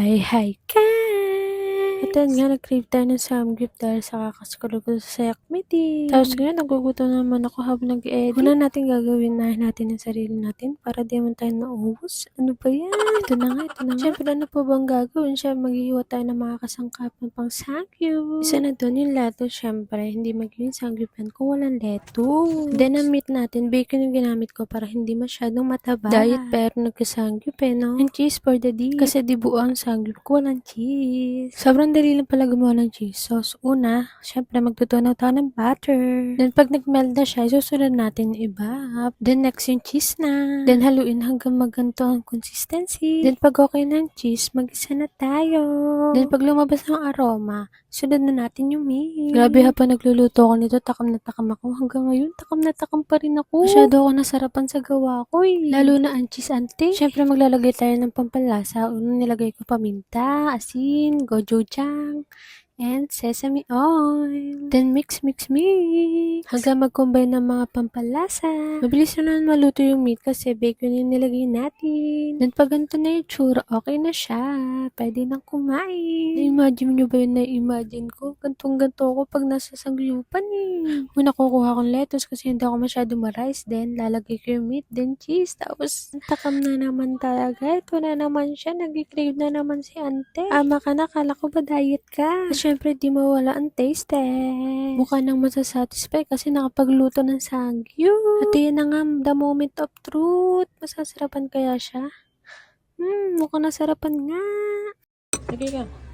Hi guys! At yan nga, nag-crave tayo ng samgyup dahil sa kakaskulog ko sa sayak meeting. Tapos ngayon, nagugutom naman ako habang nag-edit. Una natin gagawin natin ang sarili natin para di naman tayo nauubos. Ano ba yan? Ito na nga. Siyempre, ano pa bang gagawin? Siyempre, maghihiwa tayo ng mga kasangkap ng pang samgyup. Isa na doon yung lettuce, siyempre. Hindi magiging samgyup yan kung walang lettuce. Then, ang meat natin, bacon yung ginamit ko para hindi masyadong mataba. Diet pero nagkasamgyup no? And cheese for the D. Kasi di buo ang samgyup ko walang cheese. Sobrang dali lang pala gumawa ng cheese sauce. Una, syempre magtutunaw tayo ng butter. Then pag nag-melt na siya, susunod natin yung iba. Then next yung cheese na. Then haluin hanggang maganto ang consistency. Then pag okay na ang cheese, mag-isa na tayo. Then pag lumabas ang aroma, sunod na natin yung meat. Grabe habang nagluluto ako nito, takam na takam ako. Hanggang ngayon, takam na takam pa rin ako. Masyado ako nasarapan sa gawa ko Lalo na ang cheese ante. Syempre maglalagay tayo ng pampalasa. Unang nilagay ko paminta, asin, gochujang, and sesame oil. Then mix. Hanggang mag-combine ng mga pampalasa. Mabilis na naman maluto yung meat kasi bacon yung nilagay natin. Then pag ganito na yung tsura, okay na siya. Pwede nang kumain. Na-imagine nyo ba yun? Na-imagine ko. Gantong-ganto ako pag nasa sangyupan Una kukuha kong lettuce kasi hindi ako masyado ma-rice. Then lalagay ko yung meat, then cheese. Tapos takam na naman talaga. Ito na naman siya. Nag-crave na naman si ante. Ama ka na, kala ko ba diet ka? Siyempre, di mawala ang taste Mukha nang masasatisfy kasi nakapagluto ng samgyup. At yan na nga, the moment of truth. Masasarapan kaya siya? Mukhang nasarapan nga. Lagay ka.